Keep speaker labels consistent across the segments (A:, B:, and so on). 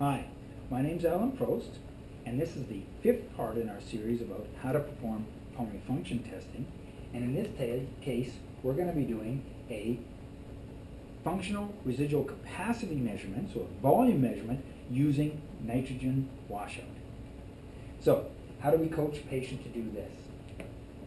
A: Hi, my name's Alan Prost, and this is the fifth part in our series about how to perform pulmonary function testing. And in this case, we're going to be doing a functional residual capacity measurement, so a volume measurement, using nitrogen washout. So, how do we coach a patient to do this?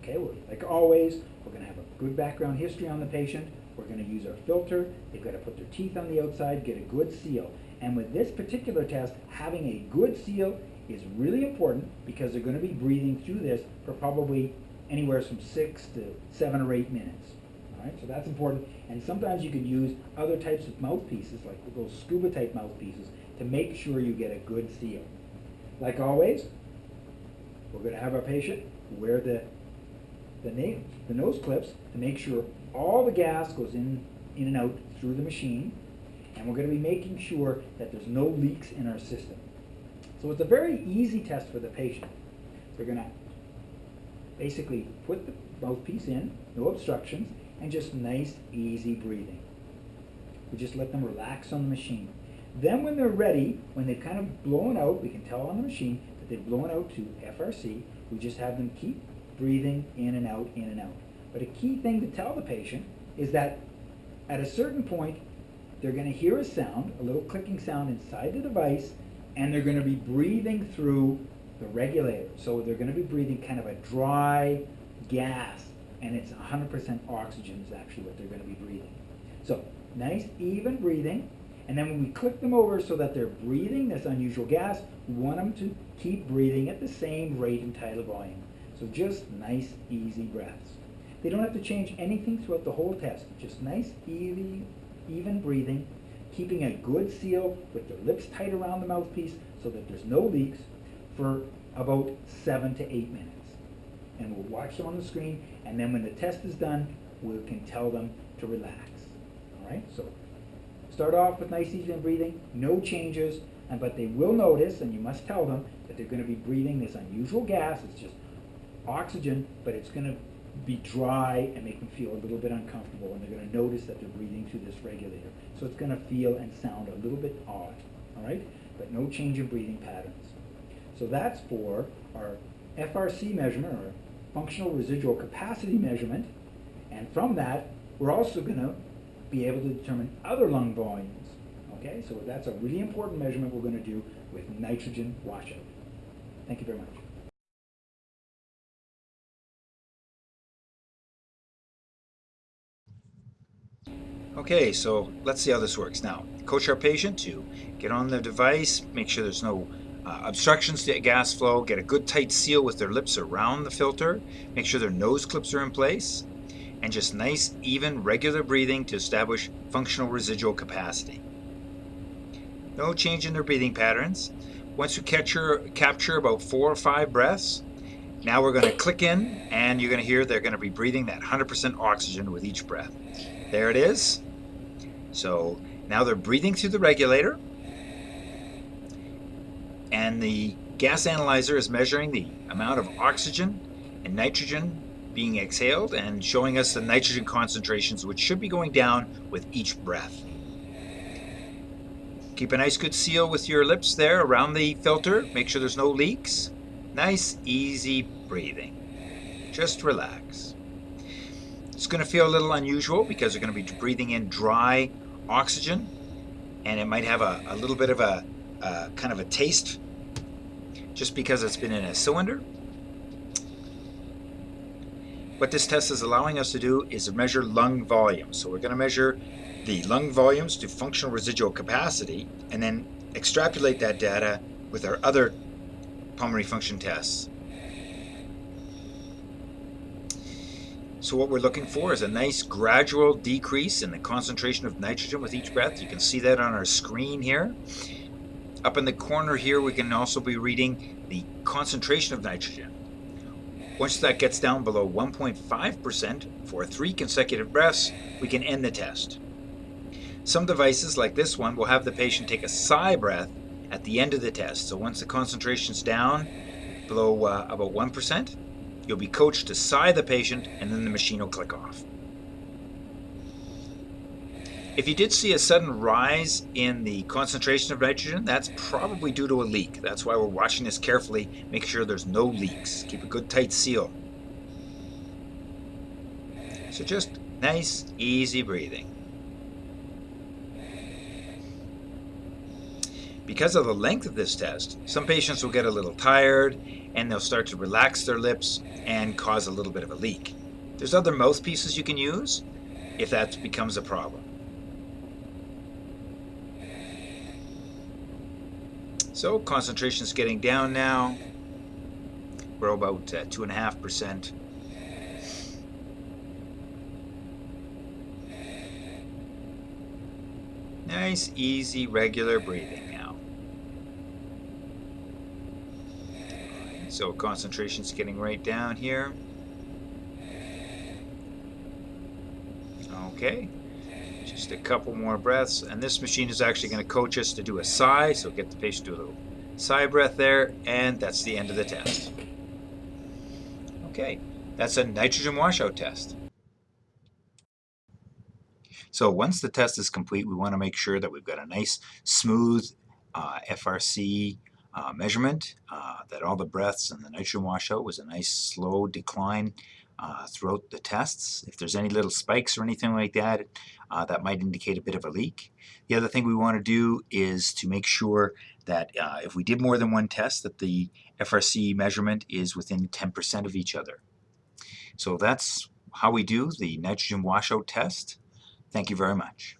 A: Okay, well, like always, we're going to have a good background history on the patient. We're going to use our filter. They've got to put their teeth on the outside, get a good seal. And with this particular test, having a good seal is really important because they're going to be breathing through this for probably anywhere from 6 to 7 or 8 minutes. All right, so that's important. And sometimes you can use other types of mouthpieces, like those scuba type mouthpieces, to make sure you get a good seal. Like always, we're going to have our patient wear the nose clips to make sure all the gas goes in and out through the machine, and we're going to be making sure that there's no leaks in our system. So it's a very easy test for the patient. We're going to basically put the mouthpiece in, no obstructions, and just nice, easy breathing. We just let them relax on the machine. Then when they're ready, when they've kind of blown out, we can tell on the machine that they've blown out to FRC. We just have them keep breathing in and out, in and out. But a key thing to tell the patient is that at a certain point, they're going to hear a sound, a little clicking sound inside the device, and they're going to be breathing through the regulator. So they're going to be breathing kind of a dry gas, and it's 100% oxygen is actually what they're going to be breathing. So nice, even breathing. And then when we click them over so that they're breathing this unusual gas, we want them to keep breathing at the same rate and tidal volume. So just nice, easy breaths. They don't have to change anything throughout the whole test. Just nice, even breathing, keeping a good seal with their lips tight around the mouthpiece so that there's no leaks for about 7 to 8 minutes. And we'll watch them on the screen, and then when the test is done, we can tell them to relax. All right, so start off with nice, even breathing, no changes, but they will notice, and you must tell them, that they're going to be breathing this unusual gas. It's just oxygen, but it's going to be dry and make them feel a little bit uncomfortable, and they're going to notice that they're breathing through this regulator. So it's going to feel and sound a little bit odd, all right? But no change in breathing patterns. So that's for our FRC measurement, or functional residual capacity measurement, and from that, we're also going to be able to determine other lung volumes, okay? So that's a really important measurement we're going to do with nitrogen washout. Thank you very much.
B: Okay, so let's see how this works. Now, coach our patient to get on the device, make sure there's no obstructions to gas flow, get a good tight seal with their lips around the filter, make sure their nose clips are in place, and just nice, even, regular breathing to establish functional residual capacity. No change in their breathing patterns. Once we capture about 4 or 5 breaths, now we're going to click in, and you're going to hear they're going to be breathing that 100% oxygen with each breath. There it is. So now they're breathing through the regulator, and the gas analyzer is measuring the amount of oxygen and nitrogen being exhaled and showing us the nitrogen concentrations, which should be going down with each breath. Keep a nice good seal with your lips there around the filter. Make sure there's no leaks. Nice, easy breathing. Just relax. It's going to feel a little unusual because they're going to be breathing in dry oxygen, and it might have a little bit of a kind of a taste just because it's been in a cylinder. What this test is allowing us to do is measure lung volume. So we're going to measure the lung volumes to functional residual capacity and then extrapolate that data with our other pulmonary function tests. So what we're looking for is a nice gradual decrease in the concentration of nitrogen with each breath. You can see that on our screen here. Up in the corner here, we can also be reading the concentration of nitrogen. Once that gets down below 1.5% for 3 consecutive breaths, we can end the test. Some devices, like this one, will have the patient take a sigh breath at the end of the test. So once the concentration's down below about 1%, you'll be coached to sigh the patient, and then the machine will click off. If you did see a sudden rise in the concentration of nitrogen, that's probably due to a leak. That's why we're watching this carefully, make sure there's no leaks. Keep a good tight seal. So just nice, easy breathing. Because of the length of this test, some patients will get a little tired and they'll start to relax their lips and cause a little bit of a leak. There's other mouthpieces you can use if that becomes a problem. So concentration's getting down now. We're about 2.5%. Nice, easy, regular breathing now. So concentration's getting right down here. Okay, just a couple more breaths, and this machine is actually going to coach us to do a sigh, so get the patient to do a little sigh breath there, and that's the end of the test. Okay, that's a nitrogen washout test. So once the test is complete, we want to make sure that we've got a nice smooth FRC measurement, that all the breaths and the nitrogen washout was a nice slow decline throughout the tests. If there's any little spikes or anything like that, that might indicate a bit of a leak. The other thing we want to do is to make sure that if we did more than one test, that the FRC measurement is within 10% of each other. So that's how we do the nitrogen washout test. Thank you very much.